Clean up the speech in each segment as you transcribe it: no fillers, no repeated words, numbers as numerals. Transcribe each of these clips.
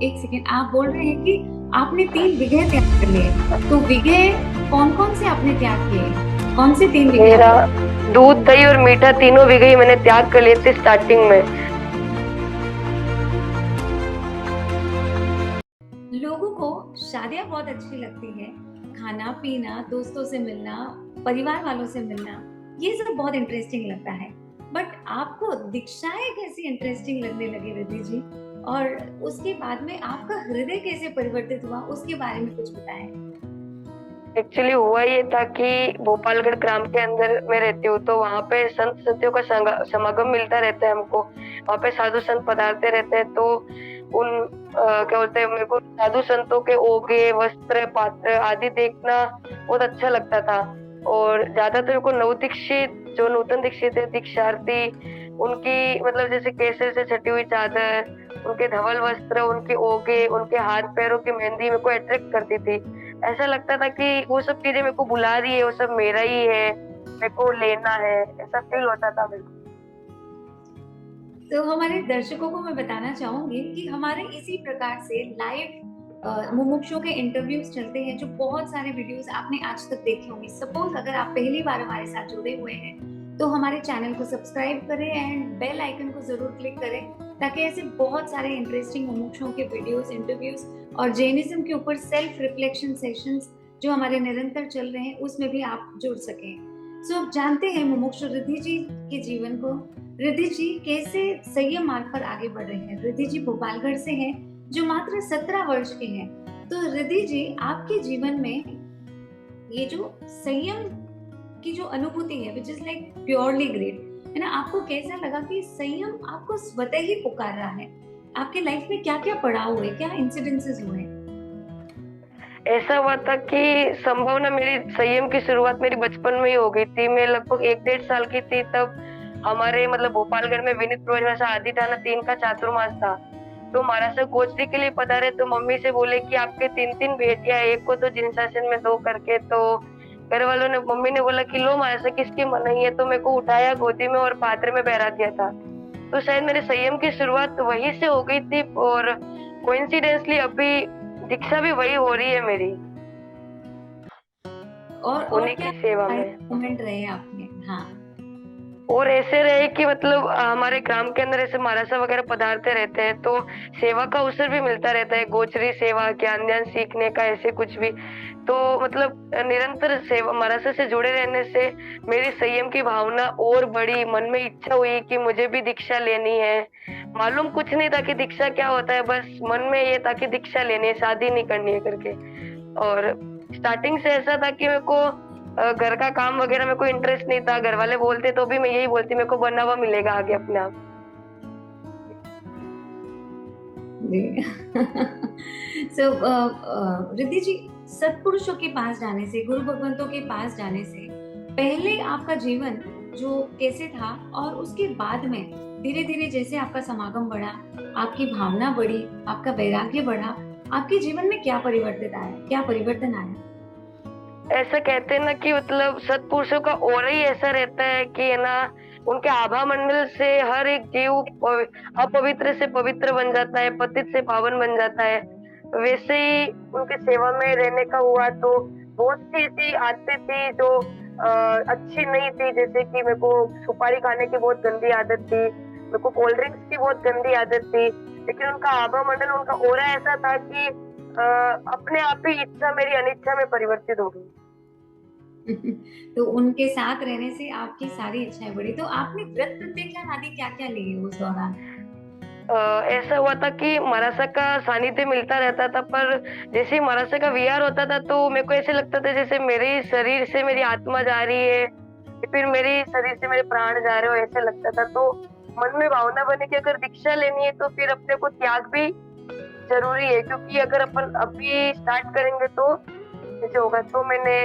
एक सेकेंड, आप बोल रहे हैं कि आपने 3 विघे त्याग कर लिए, तो विघे कौन-कौन से आपने त्याग किए? कौन से 3 विघे मेरा आपने? दूध, दही और मीठा तीनों विघे ही मैंने त्याग कर लिए थे स्टार्टिंग में। लोगों को शादियाँ बहुत अच्छी लगती है, खाना-पीना, दोस्तों से मिलना, परिवार वालों से मिलना, ये सब बहुत इंटरेस्टिंग लगता है। बट आपको दीक्षाएँ कैसी इंटरेस्टिंग लगने लगी रिद्धि जी? और उसके बाद में आपका हृदय कैसे परिवर्तित हुआ, उसके बारे में कुछ बताएँ? एक्चुअली हुआ ये था कि भोपालगढ़ ग्राम के अंदर मैं रहती हूँ, तो वहाँ पे संत सत्यों का समागम मिलता रहता है हमको। वहाँ पे साधु संत पधारते रहते हैं, तो क्या बोलते हैं, मेरे को साधु संतों के ओगे, वस्त्र, पात्र आदि देखना बहुत अच्छा लगता था। और ज्यादातर मेरे को नवदीक्षित, जो नूतन दीक्षित है, दीक्षार्थी, उनकी मतलब जैसे केसर से छटी हुई चादर, उनके धवल वस्त्र, उनके ओगे, उनके हाथ पैरों की मेहंदी मेरे को अट्रैक्ट करती थी। ऐसा लगता था कि वो सब चीजें मेरे को बुला रही है, वो सब मेरा ही है, मेरे को लेना है, ऐसा फील होता था मेरे को। तो हमारे दर्शकों को मैं बताना चाहूंगी कि हमारे इसी प्रकार से लाइव मुमुक्षुओं के इंटरव्यूज चलते हैं, जो बहुत सारे वीडियोस आपने आज तक देखे होंगे। सपोज अगर आप पहली बार हमारे साथ जुड़े हुए हैं, तो हमारे चैनल को सब्सक्राइब करें एंड बेल आइकन को जरूर क्लिक करें, ताकि ऐसे बहुत सारे इंटरेस्टिंग मुमुक्षुओं के वीडियोस, इंटरव्यूज और जैनिज्म के ऊपर सेल्फ रिफ्लेक्शन सेशंस जो हमारे निरंतर चल रहे हैं, उसमें भी आप जुड़ सकें। सो अब जानते हैं मुमुक्षु रिद्धि जी के जीवन को। रिद्धि जी कैसे संयम मार्ग पर आगे बढ़ रहे हैं। रिद्धि जी भोपालगढ़ से हैं, जो मात्र 17 वर्ष के हैं। तो रिद्धि जी, आपके जीवन में ये जो संयम की जो अनुभूति है, which is like purely great, है ना, आपको कैसा लगा कि संयम आपको स्वतः ही पुकार रहा है? आपके लाइफ में क्या क्या पड़ाव हुए, क्या इंसिडेंसेस हुए? ऐसा हुआ था कि संभवना मेरी संयम की शुरुआत मेरी बचपन में ही हो गई थी। मैं लगभग 1-1.5 साल की थी तब हमारे मतलब भोपालगढ़ में विनित प्रवेश आदि थाना 3 का चातुर्मास था। तो महाराज से गोचरी के लिए पधारे, तो मम्मी से बोले कि आपके 3-3 बेटियां, एक को तो जिन शासन में 2 करके। तो घर वालों ने, मम्मी ने बोला कि लो महाराज से किसकी मनाही है, तो मेरे को उठाया गोदी में और पात्र में बहरा दिया था। तो शायद मेरे संयम की शुरुआत वहीं से हो गई थी, और कोइंसिडेंसली अभी दीक्षा भी वही हो रही है मेरी, और उन्हीं क्या की सेवा में। मोमेंट रहे आपने? हाँ। और ऐसे रहे कि मतलब हमारे ग्राम के अंदर ऐसे महाराजा वगैरह पधारते रहते हैं, तो सेवा का अवसर भी मिलता रहता है, गोचरी सेवा, ज्ञान ध्यान सीखने का, ऐसे कुछ भी। तो मतलब निरंतर सेवा महाराजा से जुड़े रहने से मेरी संयम की भावना और बढ़ी। मन में इच्छा हुई कि मुझे भी दीक्षा लेनी है। मालूम कुछ नहीं था कि दीक्षा क्या होता है, बस मन में ये था कि दीक्षा लेनी है, शादी नहीं करनी है करके। और स्टार्टिंग से ऐसा था कि मेरे को घर का काम वगैरह में कोई इंटरेस्ट नहीं था। घर वाले बोलते तो भी मैं यही बोलती, मेरे को बना हुआ मिलेगा आगे अपने आप। जी। सो रिद्धि जी, सत्पुरुषों के पास जाने से, गुरु भगवंतों के पास जाने से पहले आपका जीवन जो कैसे था, और उसके बाद में धीरे धीरे जैसे आपका समागम बढ़ा, आपकी भावना बढ़ी, आपका वैराग्य बढ़ा, आपके जीवन में क्या परिवर्तित आया, क्या परिवर्तन आया? ऐसा कहते हैं ना कि मतलब सत्पुरुषों का ऑरा ही ऐसा रहता है कि है ना, उनके आभा मंडल से हर एक जीव अपवित्र से पवित्र बन जाता है, पतित से पावन बन जाता है। वैसे ही उनके सेवा में रहने का हुआ, तो बहुत सी ऐसी आदतें थी जो अच्छी नहीं थी। जैसे कि मेरे को सुपारी खाने की बहुत गंदी आदत थी, मेरे को कोल्ड ड्रिंक्स की बहुत गंदी आदत थी। लेकिन उनका आभा मंडल, उनका ऑरा ऐसा था कि अपने आप ही इच्छा मेरी अनिच्छा में परिवर्तित हो गई। तो उनके साथ रहने से आपकी सारी इच्छाएं बढ़ी। तो आपने व्रत प्रतिज्ञा आदि क्या क्या लिए उस दौरान? ऐसा हुआ था कि मरासा का सानिध्य मिलता रहता था, पर जैसे ही मरासा का विहार होता था तो मेरे को ऐसे लगता था जैसे मेरे शरीर से मेरी आत्मा जा रही है, या फिर मेरे शरीर से मेरे प्राण जा रहे हो, ऐसे लगता था। तो मन में भावना बनी कि अगर दीक्षा लेनी है तो फिर अपने को त्याग भी जरूरी है, क्योंकि अगर अपन अभी स्टार्ट करेंगे तो ऐसे होगा। तो मैंने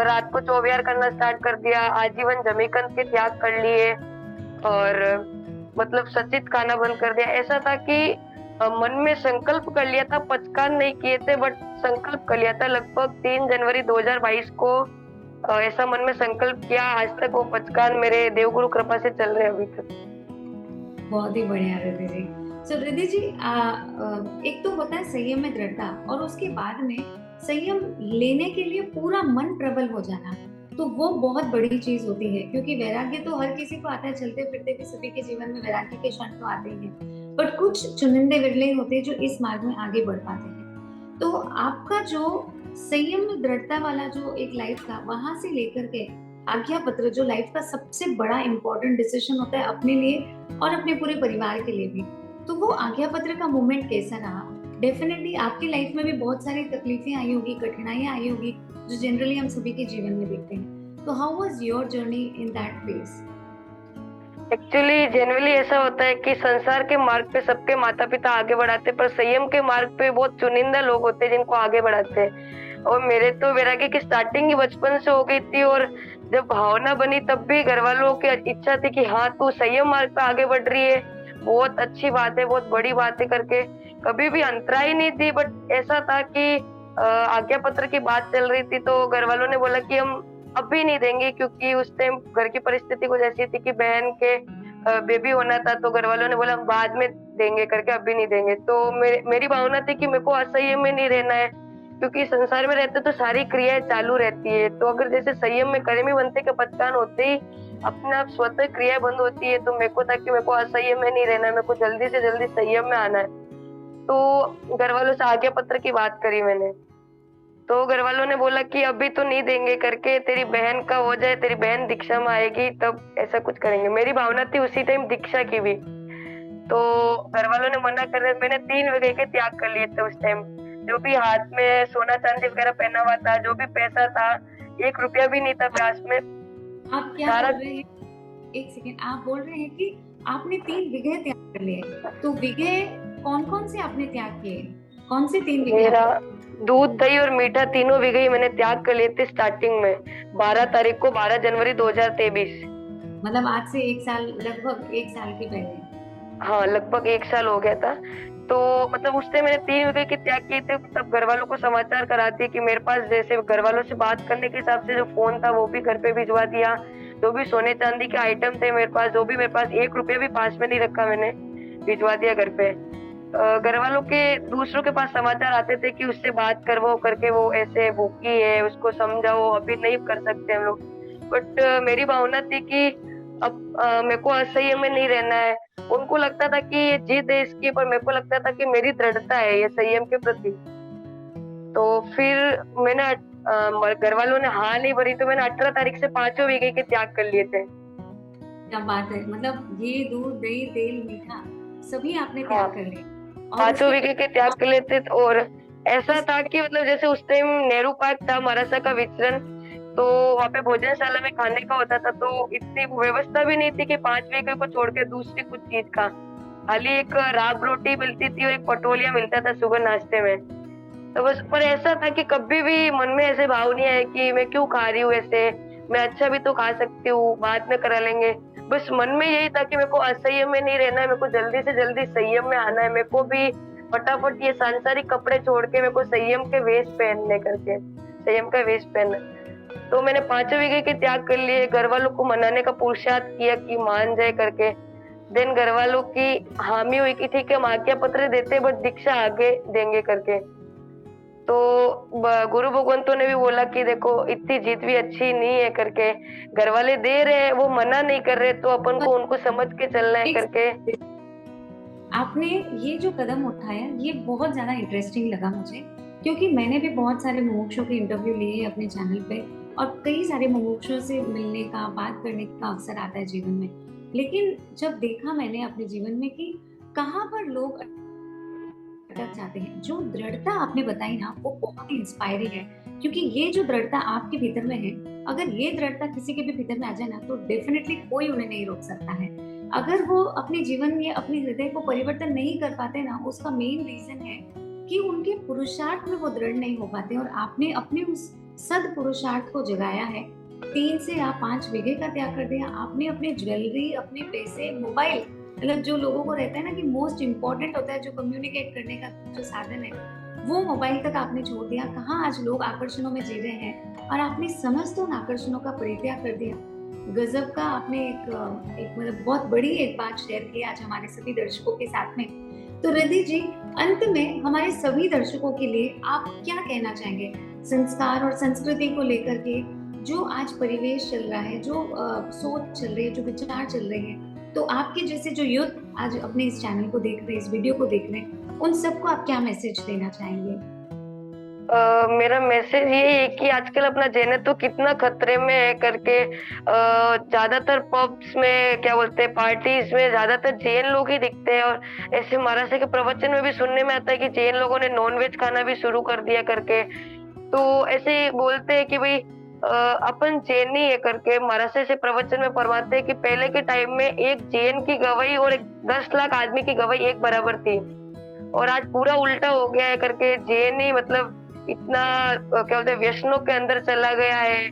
रात को चौविहार करना स्टार्ट कर दिया, आजीवन जमीकंद के त्याग कर लिए, और मतलब सचित खाना बंद कर दिया। ऐसा था कि मन में संकल्प कर लिया था, पचकान नहीं किए थे, बट संकल्प कर लिया था। लगभग 3 जनवरी 2022 को ऐसा मन में संकल्प किया। आज तक वो पचकान मेरे देवगुरु कृपा से चल रहे हैं अभी तक। बहुत ही बढ़िया रिद्धि जी। सो रिद्धि जी, एक तो होता है संयम में दृढ़ता, और उसके बाद में संयम लेने के लिए पूरा मन प्रबल हो जाना, तो वो बहुत बड़ी चीज होती है, क्योंकि वैराग्य तो हर किसी को आता है, चलते फिरते भी सभी के जीवन में वैराग्य के क्षण तो आते ही हैं, बट कुछ चुनिंदे विरले होते हैं जो इस मार्ग में आगे बढ़ पाते हैं। तो आपका जो संयम में दृढ़ता वाला जो एक लाइफ था, वहां से लेकर के आज्ञा पत्र, जो लाइफ का सबसे बड़ा इंपॉर्टेंट डिसीजन होता है अपने लिए और अपने पूरे परिवार के लिए भी, तो वो आज्ञा पत्र का मोमेंट कैसा रहा? डेफिनेटली आपकी लाइफ में भी बहुत सारी तकलीफें आई होगी, कठिनाइयां आई होगी, जो जनरली हम सभी के जीवन में देखते हैं। तो how was your journey in that phase? Actually generally ऐसा होता है कि संसार के मार्ग पे सबके माता पिता आगे बढ़ाते, पर संयम के मार्ग पे बहुत चुनिंदा लोग होते हैं जिनको आगे बढ़ाते हैं। और मेरे तो वैराग्य की स्टार्टिंग ही बचपन से हो गई थी, और जब भावना बनी तब भी घर वालों की इच्छा थी कि हाँ तू संयम मार्ग पे आगे बढ़ रही है, बहुत अच्छी बात है, बहुत बड़ी बात है करके। कभी भी अंतराई नहीं थी, बट ऐसा था कि आज्ञा पत्र की बात चल रही थी, तो घर वालों ने बोला कि हम अभी नहीं देंगे, क्योंकि उस टाइम घर की परिस्थिति कुछ ऐसी थी कि बहन के बेबी होना था, तो घर वालों ने बोला बाद में देंगे करके, अभी नहीं देंगे। तो मेरी भावना थी कि मेरे को असंयम में नहीं रहना है, क्योंकि संसार में रहते तो सारी क्रियाएं चालू रहती है, तो अगर जैसे संयम में कर्मी बनते के पचकान होते ही अपने आप स्वतः क्रिया बंद होती है, तो मेरे को था कि मेरे को असंयम में नहीं रहना है, मेरे को जल्दी से जल्दी संयम में आना है। तो घर वालों से आज्ञा पत्र की बात करी मैंने, तो घर वालों ने बोला कि अभी तो नहीं देंगे करके, तेरी बहन का हो जाए, तेरी बहन दीक्षा में आएगी तब ऐसा कुछ करेंगे। मेरी भावना थी उसी टाइम दीक्षा की भी, तो घर वालों ने मना कर दिया। मैंने 3 विघे के त्याग कर लिए थे उस टाइम। जो भी हाथ में सोना चांदी वगैरह पहना हुआ था, जो भी पैसा था, 1 रुपया भी नहीं था पास में, आप क्या सारा। बोल रहे हैं? एक सेकेंड, आप बोल रहे हैं कि आपने 3 विघे त्याग कर लिए, तो विघे कौन कौन से आपने त्याग किए? कौन से 3 विघे? मेरा दूध दही और मीठा तीनों विघे ही मैंने त्याग कर लिए थे स्टार्टिंग में, 12 तारीख को, 12 जनवरी 2023। मतलब आज से 1 साल, लगभग 1 साल के पहले। हाँ, लगभग 1 साल हो गया था। तो मतलब उस टाइम मैंने 3 विघे के त्याग किए थे, तब घर वालों को समाचार करा दिए कि मेरे पास, जैसे घर वालों से बात करने के हिसाब से जो फोन था वो भी घर पे भिजवा दिया, जो भी सोने चांदी के आइटम थे मेरे पास, जो भी मेरे पास 1 रुपया भी पास में नहीं रखा मैंने, भिजवा दिया घर पे। घर वालों के दूसरों के पास समाचार आते थे कि उससे बात करवाओ करके, वो ऐसे भूखी है, उसको समझाओ, अभी नहीं कर सकते हम लोग। बट मेरी भावना थी कि अब मेरे को असंयम में नहीं रहना है। उनको लगता था कि ये जिद है इसकी, पर मेरे को लगता था कि मेरी दृढ़ता है ये संयम के प्रति। तो फिर मैंने घर वालों ने हाँ नहीं भरी, तो मैंने 18 तारीख से 5 विघे के त्याग कर लिए थे। क्या बात है! मतलब घी, दूध, दही, तेल, मीठा सभी आपने हाँ, त्याग कर लिए। और 5 उसके विघे के त्याग कर लिए थे। और ऐसा था कि मतलब जैसे उस टाइम नेहरू पार्क था मरासा का विचरण, तो वहाँ पे भोजनशाला में खाने का होता था, तो इतनी व्यवस्था भी नहीं थी कि 5 विघे को छोड़ के दूसरी कुछ चीज का, खाली एक राब रोटी मिलती थी और एक पटोलिया मिलता था सुबह नाश्ते में। तो बस, पर ऐसा था कि कभी भी मन में ऐसे भाव नहीं आया कि मैं क्यों खा रही हूँ ऐसे, मैं अच्छा भी तो खा सकती हूँ, बाद में करा लेंगे। बस मन में यही था कि मेरे को असंयम में नहीं रहना है, मेरे को जल्दी से जल्दी संयम में आना है, मेरे को भी फटाफट ये सांसारिक कपड़े छोड़ के मेरे को संयम के वेश पहनने करके, संयम का वेश पहनना। तो मैंने 5 विघे के त्याग कर लिए, घर वालों को मनाने का पुरुषार्थ किया कि मान जाए करके। देन घर वालों की हामी हुई कि ठीक है हम आज्ञा पत्र देते, बट दीक्षा आगे देंगे करके। तो गुरु भगवंतों ने भी बोला कि देखो इतनी जीत भी अच्छी नहीं है करके, घर वाले दे रहे हैं, वो मना नहीं कर रहे, तो अपन को उनको समझ के चलना है करके। आपने ये जो कदम उठाया, ये बहुत ज्यादा इंटरेस्टिंग लगा मुझे, क्योंकि मैंने भी बहुत सारे मुमुक्षुओं के इंटरव्यू लिए अपने चैनल पे, और कई सारे मुमुक्षुओं से मिलने का, बात करने का अवसर आता है जीवन में। लेकिन जब देखा मैंने अपने जीवन में कि कहाँ पर लोग अटक जाते हैं, जो दृढ़ता आपने बताई ना, वो बहुत ही इंस्पायरिंग है, क्योंकि ये जो दृढ़ता आपके भीतर में है, अगर ये दृढ़ता किसी के भी भीतर में आ जाए ना, तो डेफिनेटली कोई उन्हें नहीं रोक सकता है। अगर वो अपने जीवन में अपने हृदय को परिवर्तन नहीं कर पाते ना, उसका मेन रीजन है कि उनके पुरुषार्थ में वो दृढ़ नहीं हो पाते, और आपने अपने उस सद पुरुषार्थ को जगाया है। 3 से आप 5 विघे का त्याग कर दिया आपने, अपने ज्वेलरी, अपने पैसे, मोबाइल, मतलब जो लोगों को रहता है ना कि मोस्ट इम्पोर्टेंट होता है जो कम्युनिकेट करने का जो साधन है, वो मोबाइल तक आपने छोड़ दिया। कहाँ आज लोग आकर्षणों में जी रहे हैं, और आपने समस्त उन आकर्षणों का परित्याग कर दिया। गजब का आपने एक मतलब बहुत बड़ी एक बात शेयर की आज हमारे सभी दर्शकों के साथ में, तो रिद्धि जी, अंत में हमारे सभी दर्शकों के लिए आप क्या कहना चाहेंगे संस्कार और संस्कृति को लेकर के? जो आज परिवेश चल रहा है, जो सोच चल रही है, जो विचार चल रहे हैं, तो आपके जैसे जो यूथ आज अपने इस चैनल को देख रहे हैं, इस वीडियो को देख रहे हैं, उन सबको आप क्या मैसेज देना चाहेंगे? मेरा मैसेज यही है कि आजकल अपना जेनेतो कितना खतरे में है करके, ज्यादातर पब्स में क्या बोलते हैं, पार्टीज में ज्यादातर जैन लोग ही दिखते हैं। और ऐसे महाराष्ट्र के प्रवचन में भी सुनने में आता है कि जैन लोगों ने नॉनवेज खाना भी शुरू कर दिया करके। तो ऐसे ही बोलते हैं कि भाई अपन जैन ही है करके। महाराष्ट्र से प्रवचन में फरमाते हैं कि पहले के टाइम में एक जैन की गवाही और 10 लाख आदमी की गवाही एक बराबर थी, और आज पूरा उल्टा हो गया है करके। जैन ही मतलब इतना क्या बोलते हैं, व्यसनों के अंदर चला गया है,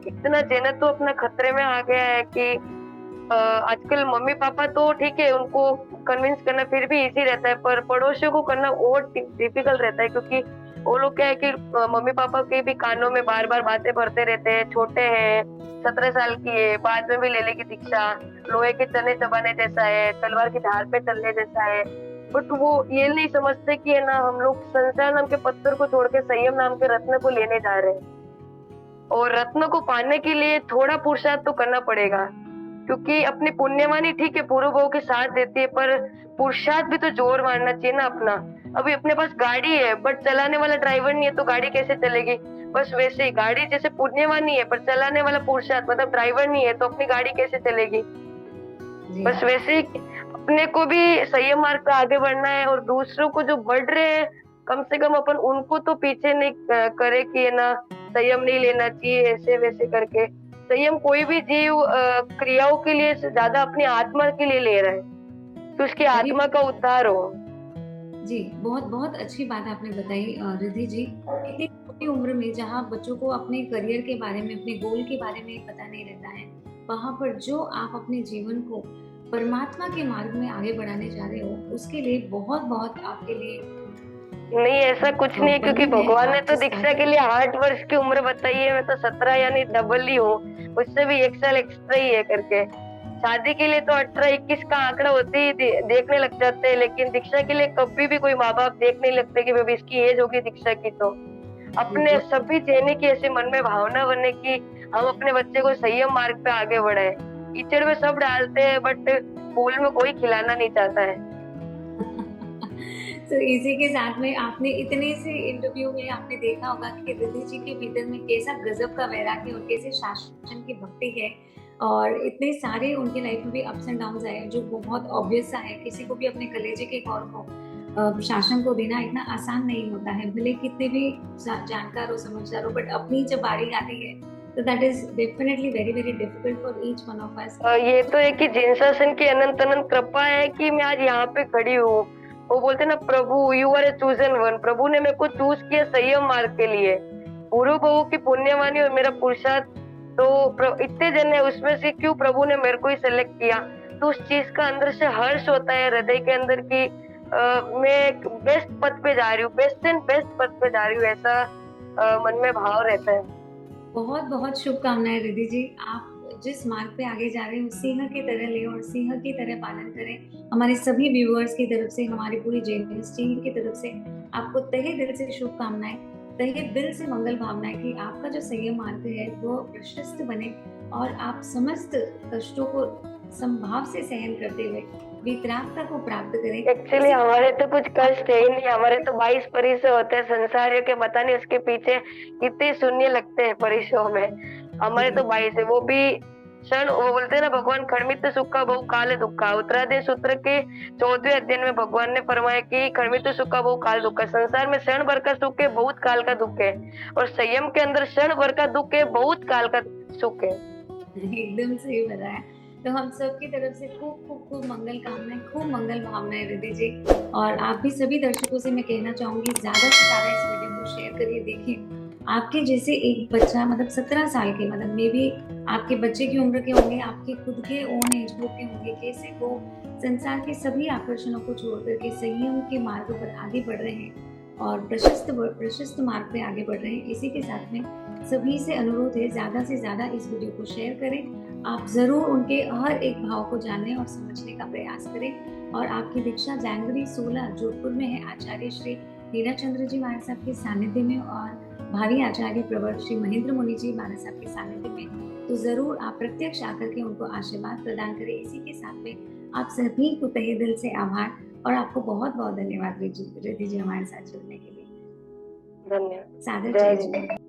इतना जैन तो अपना खतरे में आ गया है कि आजकल मम्मी पापा तो ठीक है, उनको कन्विंस करना फिर भी इजी रहता है, पर पड़ोसियों को करना और डिफिकल्ट रहता है, क्योंकि वो लोग क्या है कि मम्मी पापा के भी कानों में बार बार बातें भरते रहते हैं। छोटे हैं, 17 साल की है, बाद में भी ले लेगी दीक्षा, लोहे के चने चबाने जैसा है, तलवार की धार पे चलने जैसा है। बट वो ये नहीं समझते कि है ना, हम लोग संसार नाम के पत्थर को छोड़ के संयम नाम के रत्न को लेने जा रहे हैं, और रत्न को पाने के लिए थोड़ा पुरुषार्थ तो करना पड़ेगा। क्योंकि अपनी पुण्यवानी ठीक है पूर्व भाव के साथ देती है, पर पुरुषार्थ भी तो जोर मारना चाहिए ना अपना। अभी अपने पास गाड़ी है बट चलाने वाला ड्राइवर नहीं है, तो गाड़ी कैसे चलेगी? बस वैसे ही गाड़ी जैसे पुण्यवानी है पर चलाने वाला पुरुषार्थ मतलब ड्राइवर नहीं है, तो अपनी गाड़ी कैसे चलेगी? बस वैसे ही अपने को भी संयम मार्ग पे आगे बढ़ना है, और दूसरों को जो बढ़ रहे हैं कम से कम अपन उनको तो पीछे नहीं करे कि है ना संयम नहीं लेना चाहिए ऐसे वैसे करके। संयम कोई भी जीव क्रियाओं के लिए से ज्यादा अपनी आत्मा के लिए ले रहा है, तो उसकी आत्मा का उद्धार हो। जी, बहुत बहुत अच्छी बात आपने बताई रिद्धि जी। इतनी छोटी उम्र में जहाँ बच्चों को अपने करियर के बारे में, अपने गोल के बारे में पता नहीं रहता है, वहाँ पर जो आप अपने जीवन को परमात्मा के मार्ग में आगे बढ़ाने जा रहे हो, उसके लिए बहुत बहुत आपके लिए नहीं, ऐसा कुछ नहीं है, क्योंकि वंदन है। भगवान ने आप तो जिस दीक्षा कार्य के लिए 8 वर्ष की उम्र बताई है, मैं तो 17 यानी डबल ही हूँ, उससे भी 1 साल एक्स्ट्रा ही है करके। शादी के लिए तो 18-21 का आंकड़ा होते ही देखने लग जाते हैं, लेकिन दीक्षा के लिए कभी भी कोई माँ बाप देख नहीं लगते कि बेबी इसकी एज होगी दीक्षा की। तो अपने सभी जैने की ऐसे मन में भावना बने कि हम अपने बच्चे को संयम मार्ग पे आगे बढ़ाए। कीचड़ में सब डालते हैं बट फूल में कोई खिलाना नहीं चाहता है। तो इसी के साथ में आपने इतने से इंटरव्यू में आपने देखा होगा कि रिद्धि जी के भीतर में कैसा गजब का वैराग्य और कैसे शासन की भक्ति है, और इतने सारे उनके लाइफ में भी अप्स एंड डाउन आए जो बहुत ऑब्वियस सा है। किसी को भी अपने कलेजे के कौर को शासन को देना इतना आसान नहीं होता है, भले कितने भी जानकार हो समझदार हो, बट अपनी जब बारी आती है तो that is definitely very very difficult for each one of us. ये तो है कि जिन शासन की अनंत अनंत कृपा है कि मैं आज यहाँ पे खड़ी हूँ। वो बोलते ना, प्रभु you are a chosen one, प्रभु ने मेरे को चूज किया संयम मार्ग के लिए। पूर्व बहु की पुण्यवानी और मेरा पुरुषार्थ तो इतने जन है, उसमें से क्यों प्रभु ने मेरे को ही सेलेक्ट किया? तो उस चीज का अंदर से हर्ष होता है हृदय के अंदर की मैं बेस्ट पद पे जा रही हूँ, बेस्ट एंड बेस्ट पद पे जा रही हूँ, ऐसा मन में भाव रहता है। बहुत बहुत शुभकामनाएं रिद्धि जी। आप जिस मार्ग पे आगे जा रहे हैं सिंह की तरह ले और सिंह की तरह पालन करें। हमारे सभी व्यूअर्स की तरफ से, हमारी पूरी जेनियस टीम की तरफ से आपको तहे दिल से शुभकामनाएं, तहे दिल से मंगल भावनाएं कि आपका जो संयम मार्ग है वो प्रशस्त बने, और आप समस्त कष्टों को संभाव से सहन करते हुए वितरागता को प्राप्त करें। एक्चुअली हमारे तो कुछ कष्ट है ही नहीं, हमारे तो 22 परिसर होते हैं संसारियों के, पता नहीं उसके पीछे कितने शून्य लगते हैं परिसरों में। हमारे तो 22 है, वो भी क्षण। वो बोलते हैं ना, भगवान खड़मित सुखा बहु काल दुखा। उत्तरादि सूत्र के 14वें अध्ययन में भगवान ने फरमाया कि खड़मित सुखा बहु काल दुखा। संसार में क्षण भर का सुख है, बहुत काल का दुख है, और संयम के अंदर क्षण भर का दुख है, बहुत काल का सुख है। एकदम सही बताया। तो हम सब की तरफ से खूब खूब खूब मंगल कामनाएं, खूब मंगल भावनाएं रिद्धि जी। और आप भी सभी दर्शकों से मैं कहना चाहूंगी ज्यादा से ज्यादा इस वीडियो को शेयर करिए। देखिए आपके जैसे एक बच्चा, मतलब 17 साल के, मतलब मे भी आपके बच्चे की उम्र के होंगे, आपके खुद के ओन एज ग्रुप के होंगे, कैसे वो संसार के सभी आकर्षणों को छोड़ करके संयम के मार्ग पर आगे बढ़ रहे हैं और प्रशस्त मार्ग पे आगे बढ़ रहे हैं। इसी के साथ में सभी से अनुरोध है ज्यादा से ज्यादा इस वीडियो को शेयर करें आप जरूर उनके हर एक भाव को जानने और समझने का प्रयास करें। और आपकी दीक्षा जनवरी 16 जोधपुर में है आचार्य श्री हीरा चंद्र जी महाराज साहब के सानिध्य में और भावी आचार्य प्रवर श्री महेंद्र मुनि जी महाराज साहब के सानिध्य में। तो जरूर आप प्रत्यक्ष आकर के उनको आशीर्वाद प्रदान करें। इसी के साथ में आप सभी को तहे दिल से आभार और आपको बहुत बहुत धन्यवाद रिद्धि जी हमारे साथ जुड़ने के लिए। धन्यवाद। सादर जय जय जिनेंद्र।